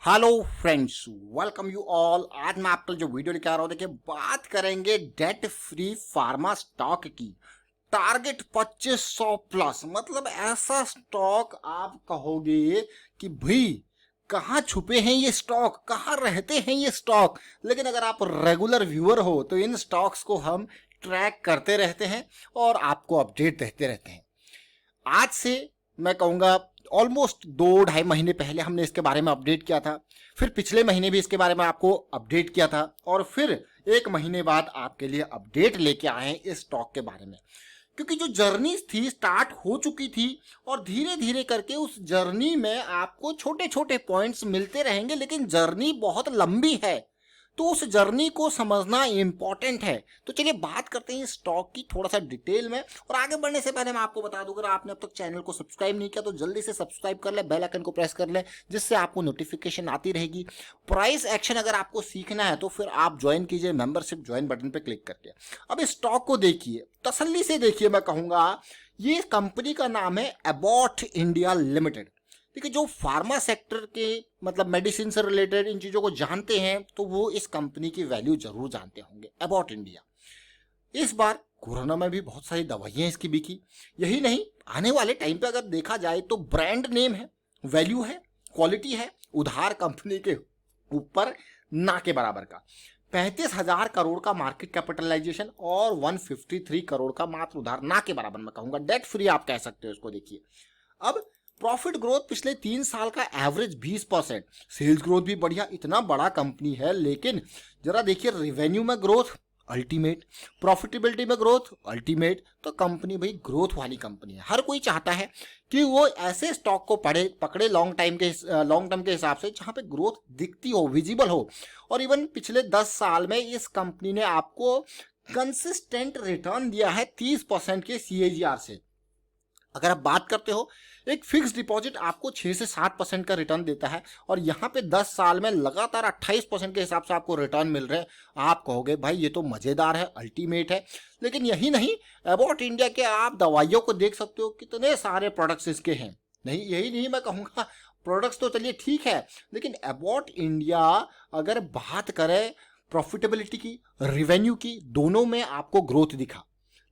Hello friends, welcome you all. आज मैं आपके लिए जो वीडियो लेकर आ रहा हूँ, देखिए बात करेंगे डेट फ्री फार्मा स्टॉक की। टारगेट 2500 प्लस, मतलब ऐसा स्टॉक आप कहोगे कि भाई कहाँ छुपे हैं ये स्टॉक, कहाँ रहते हैं ये स्टॉक। लेकिन अगर आप रेगुलर व्यूअर हो तो इन स्टॉक्स को हम ट्रैक करते रहते हैं और आपको अपडेट देते रहते हैं। आज से मैं कहूँगा ऑलमोस्ट 2-2.5 महीने पहले हमने इसके बारे में अपडेट किया था, फिर पिछले महीने भी इसके बारे में आपको अपडेट किया था, और फिर 1 महीने बाद आपके लिए अपडेट लेके आए हैं इस स्टॉक के बारे में। क्योंकि जो जर्नी थी स्टार्ट हो चुकी थी और धीरे धीरे करके उस जर्नी में आपको छोटे छोटे पॉइंट्स मिलते रहेंगे, लेकिन जर्नी बहुत लंबी है तो उस जर्नी को समझना इंपॉर्टेंट है। तो चलिए बात करते हैं स्टॉक की थोड़ा सा डिटेल में। और आगे बढ़ने से पहले मैं आपको बता दूं, अगर आपने अब तक चैनल को सब्सक्राइब नहीं किया तो जल्दी से सब्सक्राइब कर ले, बेल आइकन को प्रेस कर ले, जिससे आपको नोटिफिकेशन आती रहेगी। प्राइस एक्शन अगर आपको सीखना है तो फिर आप ज्वाइन कीजिए मेंबरशिप ज्वाइन बटन पर क्लिक करके। अब इस स्टॉक को देखिए, तसल्ली से देखिए। मैं कहूंगा ये कंपनी का नाम है एबॉट इंडिया लिमिटेड। देखिए जो फार्मा सेक्टर के मतलब मेडिसिन से रिलेटेड इन चीज़ों को जानते हैं तो वो इस कंपनी की वैल्यू जरूर जानते होंगे। एबॉट इंडिया इस बार कोरोना में भी बहुत सारी दवाइयाँ इसकी बिकी। यही नहीं, आने वाले टाइम पे अगर देखा जाए तो ब्रांड नेम है, वैल्यू है, क्वालिटी है, उधार कंपनी के ऊपर ना के बराबर का। 35,000 करोड़ का मार्केट कैपिटलाइजेशन और 153 करोड़ का मात्र उधार, ना के बराबर मैं कहूँगा, डेट फ्री आप कह सकते हो इसको। देखिए अब प्रॉफिट ग्रोथ पिछले 3 साल का एवरेज 20%, सेल्स ग्रोथ भी बढ़िया। इतना बड़ा कंपनी है लेकिन जरा देखिए रेवेन्यू में ग्रोथ अल्टीमेट, प्रॉफिटेबिलिटी में ग्रोथ अल्टीमेट। तो कंपनी भाई ग्रोथ वाली कंपनी है। हर कोई चाहता है कि वो ऐसे स्टॉक को पकड़े लॉन्ग टर्म के हिसाब से जहां पे ग्रोथ दिखती हो, विजिबल हो। और इवन पिछले 10 साल में इस कंपनी ने आपको कंसिस्टेंट रिटर्न दिया है 30% के CAGR से। अगर आप बात करते हो, एक फिक्स डिपॉजिट आपको 6 से 7% का रिटर्न देता है और यहाँ पे 10 साल में लगातार 28% के हिसाब से आपको रिटर्न मिल रहे हैं। आप कहोगे भाई ये तो मज़ेदार है, अल्टीमेट है। लेकिन यही नहीं, अबाउट इंडिया के आप दवाइयों को देख सकते हो, कितने सारे प्रोडक्ट्स इसके हैं। नहीं, यही नहीं मैं कहूँगा, प्रोडक्ट्स तो चलिए ठीक है, लेकिन अबाउट इंडिया अगर बात करें प्रॉफिटेबिलिटी की, रिवेन्यू की, दोनों में आपको ग्रोथ दिखा।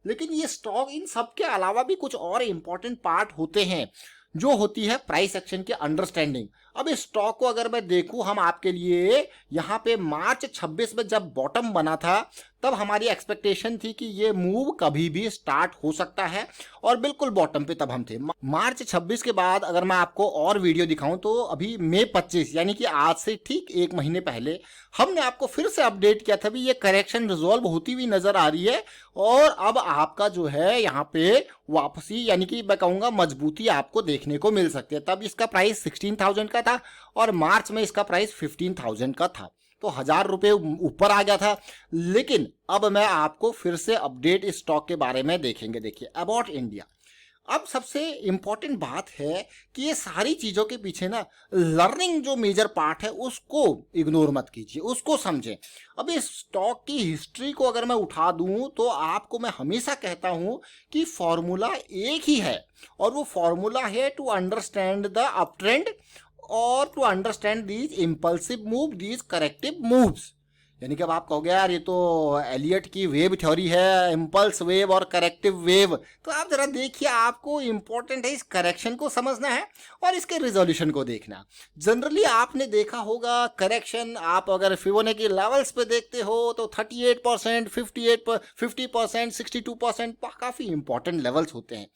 लेकिन ये स्टॉक इन सब के अलावा भी कुछ और इंपॉर्टेंट पार्ट होते हैं, जो होती है प्राइस एक्शन की अंडरस्टैंडिंग। अब इस स्टॉक को अगर मैं देखूं हम आपके लिए, यहाँ पे मार्च 26 में जब बॉटम बना था तब हमारी एक्सपेक्टेशन थी कि ये मूव कभी भी स्टार्ट हो सकता है, और बिल्कुल बॉटम पे तब हम थे। मार्च 26 के बाद अगर मैं आपको और वीडियो दिखाऊं तो अभी मई 25 यानी कि आज से ठीक 1 महीने पहले हमने आपको फिर से अपडेट किया था भी ये करेक्शन रिजॉल्व होती हुई नजर आ रही है और अब आपका जो है यहाँ पे वापसी यानी कि मैं कहूँगा मजबूती आपको देखने को मिल सकती है। तब इसका प्राइस 16,000 का था और मार्च में इसका प्राइस 15,000 का था, तो 1,000 रुपये ऊपर आ गया था। लेकिन अब मैं आपको फिर से अपडेट इस स्टॉक के बारे में देखेंगे। देखिए अबाउट इंडिया, अब सबसे इंपॉर्टेंट बात है कि ये सारी चीज़ों के पीछे ना लर्निंग जो मेजर पार्ट है उसको इग्नोर मत कीजिए, उसको समझें। अब इस स्टॉक की हिस्ट्री को अगर मैं उठा दूं तो आपको मैं हमेशा कहता हूं कि फॉर्मूला एक ही है, और वो फॉर्मूला है to understand the up trend और to understand these impulsive move, these corrective moves. यानी कि अब आप कहोगे यार ये तो एलियट की वेव थ्योरी है, इम्पल्स वेव और करेक्टिव वेव। तो आप जरा देखिए, आपको इंपॉर्टेंट है इस करेक्शन को समझना है और इसके रिजोल्यूशन को देखना। जनरली आपने देखा होगा करेक्शन, आप अगर फिबोनाची लेवल्स पे देखते हो तो 38%, 50%, 62% काफ़ी इंपॉर्टेंट लेवल्स होते हैं।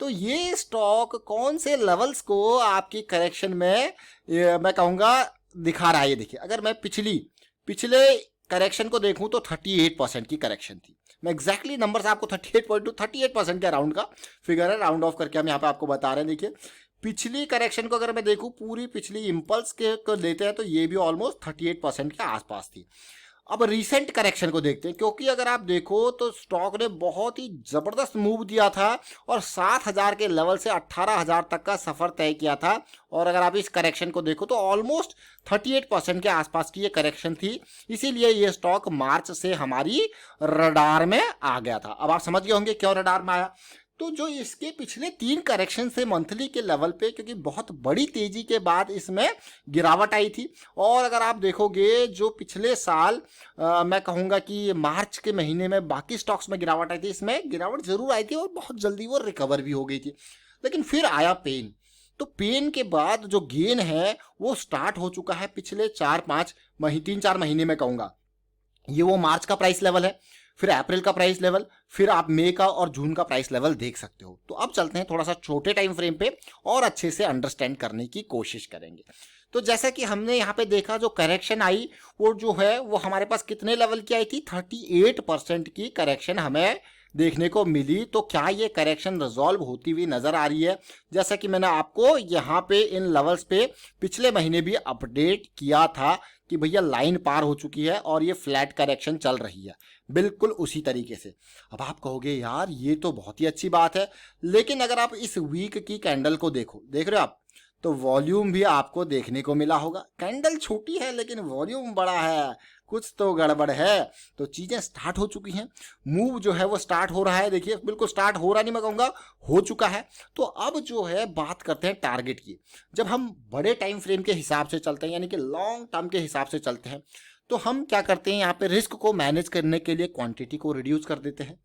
तो ये स्टॉक कौन से लेवल्स को आपकी करेक्शन में मैं कहूँगा दिखा रहा है। ये देखिए, अगर मैं पिछले करेक्शन को देखूं तो 38% की करेक्शन थी। मैं एग्जैक्टली नंबर्स आपको 38% के अराउंड का फिगर है, राउंड ऑफ करके हम यहाँ पे आपको बता रहे हैं। देखिए पिछली करेक्शन को अगर मैं देखूं, पूरी पिछली इम्पल्स के को लेते हैं तो ये भी ऑलमोस्ट 38% के आसपास थी। अब रिसेंट करेक्शन को देखते हैं, क्योंकि अगर आप देखो तो स्टॉक ने बहुत ही ज़बरदस्त मूव दिया था और 7,000 के लेवल से 18,000 तक का सफ़र तय किया था। और अगर आप इस करेक्शन को देखो तो ऑलमोस्ट 38% के आसपास की ये करेक्शन थी। इसीलिए ये स्टॉक मार्च से हमारी रडार में आ गया था। अब आप समझ गए होंगे क्यों रडार में आया। तो जो इसके पिछले 3 करेक्शन से मंथली के लेवल पे, क्योंकि बहुत बड़ी तेजी के बाद इसमें गिरावट आई थी। और अगर आप देखोगे जो पिछले साल मैं कहूँगा कि मार्च के महीने में बाकी स्टॉक्स में गिरावट आई थी, इसमें गिरावट जरूर आई थी और बहुत जल्दी वो रिकवर भी हो गई थी। लेकिन फिर आया पेन, तो पेन के बाद जो गेन है वो स्टार्ट हो चुका है पिछले 3-4 महीने में कहूँगा। ये वो मार्च का प्राइस लेवल है, फिर अप्रैल का प्राइस लेवल, फिर आप मई का और जून का प्राइस लेवल देख सकते हो। तो अब चलते हैं थोड़ा सा छोटे टाइम फ्रेम पे और अच्छे से अंडरस्टैंड करने की कोशिश करेंगे। तो जैसा कि हमने यहाँ पे देखा, जो करेक्शन आई वो जो है वो हमारे पास कितने लेवल की आई थी, 38% की करेक्शन हमें देखने को मिली। तो क्या ये करेक्शन रिजॉल्व होती हुई नजर आ रही है? जैसा कि मैंने आपको यहाँ पे इन लेवल्स पे पिछले महीने भी अपडेट किया था कि भैया लाइन पार हो चुकी है और ये फ्लैट करेक्शन चल रही है, बिल्कुल उसी तरीके से। अब आप कहोगे यार ये तो बहुत ही अच्छी बात है, लेकिन अगर आप इस वीक की कैंडल को देख रहे हो आप, तो वॉल्यूम भी आपको देखने को मिला होगा। कैंडल छोटी है लेकिन वॉल्यूम बड़ा है, कुछ तो गड़बड़ है। तो चीजें स्टार्ट हो चुकी हैं, मूव जो है वो स्टार्ट हो रहा है। देखिए बिल्कुल स्टार्ट हो रहा नहीं, मैं कहूँगा हो चुका है। तो अब जो है बात करते हैं टारगेट की। जब हम बड़े टाइम फ्रेम के हिसाब से चलते हैं, यानी कि लॉन्ग टर्म के हिसाब से चलते हैं, तो हम क्या करते हैं, यहाँ पे रिस्क को मैनेज करने के लिए क्वांटिटी को रिड्यूस कर देते हैं,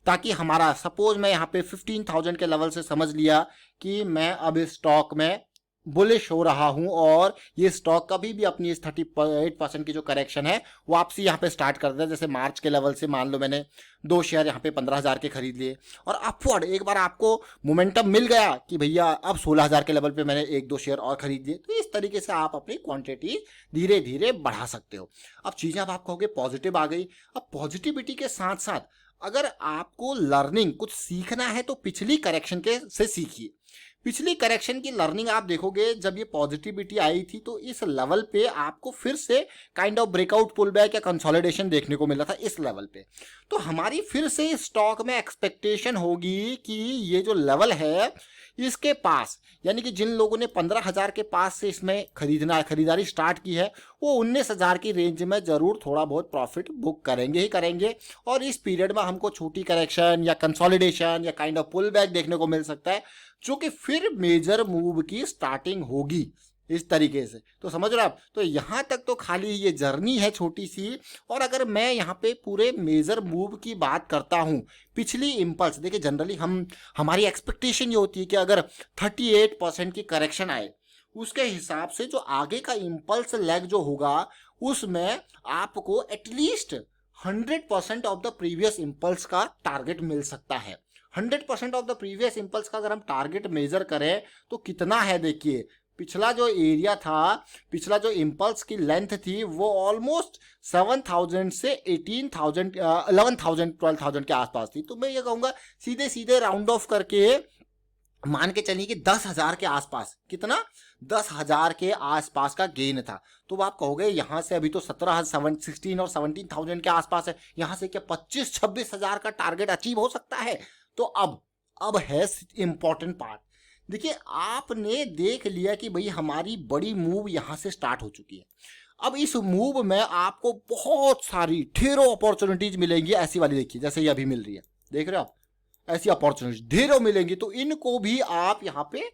ताकि हमारा, सपोज मैं यहाँ पे 15,000 के लेवल से समझ लिया कि मैं अब इस स्टॉक में बुलिश हो रहा हूं और ये स्टॉक कभी भी अपनी इस 38% की जो करेक्शन है वापसी यहाँ पे स्टार्ट कर दे। जैसे मार्च के लेवल से मान लो मैंने 2 शेयर यहाँ पे 15,000 के खरीद लिए और अपवर्ड एक बार आपको मोमेंटम मिल गया कि भैया अब 16,000 के लेवल पे मैंने 1-2 शेयर और खरीद लिए। तो इस तरीके से आप अपनी क्वांटिटी धीरे धीरे बढ़ा सकते हो। अब चीजें अब आप कहोगे पॉजिटिव आ गई। अब पॉजिटिविटी के साथ साथ अगर आपको लर्निंग कुछ सीखना है तो पिछली करेक्शन के से सीखिए। पिछली करेक्शन की लर्निंग आप देखोगे, जब ये पॉजिटिविटी आई थी तो इस लेवल पे आपको फिर से kind of breakout pull back या कंसोलिडेशन देखने को मिला था इस लेवल पे। तो हमारी फिर से स्टॉक में एक्सपेक्टेशन होगी कि ये जो लेवल है इसके पास, यानी कि जिन लोगों ने 15,000 के पास से इसमें खरीदारी स्टार्ट की है वो 19,000 की रेंज में जरूर थोड़ा बहुत प्रॉफिट बुक करेंगे ही करेंगे। और इस पीरियड में हमको छोटी करेक्शन या कंसोलिडेशन या काइंड ऑफ पुल बैक देखने को मिल सकता है, जो कि फिर मेजर मूव की स्टार्टिंग होगी इस तरीके से। तो समझ रहे हो आप? तो यहां तक तो खाली ये जर्नी है छोटी सी। और अगर मैं यहाँ पे पूरे मेजर मूव की बात करता हूँ, पिछली इम्पल्स देखिए, जनरली हमारी एक्सपेक्टेशन ये होती है कि अगर 38% की करेक्शन आए उसके हिसाब से जो आगे का इम्पल्स लेग जो होगा उसमें आपको at least 100% of the previous impulse का टारगेट मिल सकता है। 100% ऑफ द प्रीवियस इम्पल्स का अगर हम टारगेट मेजर करें तो कितना है, देखिए पिछला जो एरिया था, पिछला जो इम्पल्स की लेंथ थी वो ऑलमोस्ट 7,000 से 18,000 11,000 12,000 के आसपास थी। तो मैं ये कहूँगा सीधे सीधे राउंड ऑफ करके मान के चलिए कि 10,000 के आसपास, कितना 10,000 के आसपास का गेन था। तो आप कहोगे यहाँ से अभी तो 16 और 17,000 के आसपास है, यहाँ से क्या 25-26,000 का टारगेट अचीव हो सकता है? तो अब है इंपॉर्टेंट पार्ट। देखिए आपने देख लिया कि भाई हमारी बड़ी मूव यहाँ से स्टार्ट हो चुकी है। अब इस मूव में आपको बहुत सारी ढेरों अपॉर्चुनिटीज मिलेंगी, ऐसी वाली देखिए जैसे ये अभी मिल रही है, देख रहे हो आप, ऐसी अपॉर्चुनिटीज ढेरों मिलेंगी। तो इनको भी आप यहाँ पे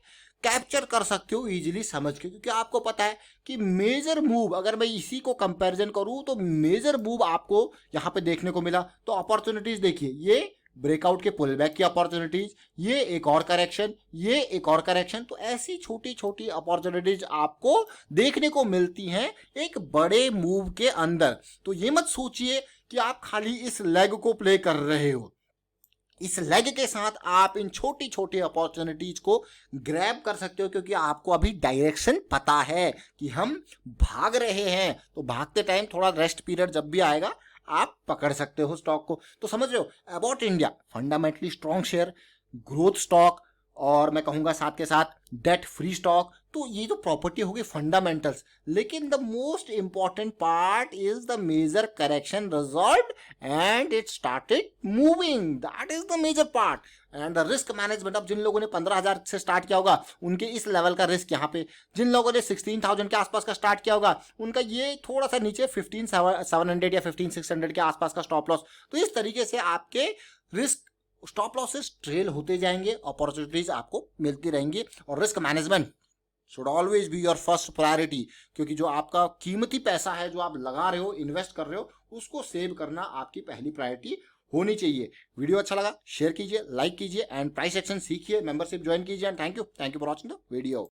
कैप्चर कर सकते हो इजीली समझ के, क्योंकि आपको पता है कि मेजर मूव, अगर मैं इसी को कंपैरिजन करूं तो मेजर मूव आपको यहाँ पे देखने को मिला। तो अपॉर्चुनिटीज देखिए, ये ब्रेकआउट के पुल बैक की अपॉर्चुनिटीज, ये एक और करेक्शन, ये एक और करेक्शन। तो ऐसी छोटी छोटी अपॉर्चुनिटीज आपको देखने को मिलती हैं एक बड़े मूव के अंदर। तो ये मत सोचिए कि आप खाली इस लेग को प्ले कर रहे हो, इस लेग के साथ आप इन छोटी छोटी अपॉर्चुनिटीज को ग्रैब कर सकते हो, क्योंकि आपको अभी डायरेक्शन पता है कि हम भाग रहे हैं। तो भागते टाइम थोड़ा रेस्ट पीरियड जब भी आएगा आप पकड़ सकते हो स्टॉक को। तो समझ रहे हो, about India fundamentally strong share, growth stock, और मैं कहूंगा साथ के साथ डेट फ्री स्टॉक। तो ये तो प्रॉपर्टी होगी फंडामेंटल्स, लेकिन the most important part is the major correction resolve and it started moving, that is the major part. And the risk management, अब जिन लोगों ने 15,000 से स्टार्ट किया होगा उनके इस लेवल का रिस्क यहाँ पे, जिन लोगों ने 16,000 के आसपास का स्टार्ट किया होगा उनका ये थोड़ा सा नीचे 15,700 या 15,600 के आसपास का स्टॉप लॉस। तो इस तरीके से आपके रिस्क स्टॉप लॉसेस ट्रेल होते जाएंगे, अपॉर्चुनिटीज आपको मिलती रहेंगी। और risk management should always be your first priority, क्योंकि जो आपका कीमती पैसा है जो आप लगा रहे हो, इन्वेस्ट कर रहे हो, उसको सेव करना आपकी पहली प्रायोरिटी होनी चाहिए। वीडियो अच्छा लगा शेयर कीजिए, लाइक कीजिए एंड प्राइस एक्शन सीखिए, मेंबरशिप ज्वाइन कीजिए and thank you for watching the video.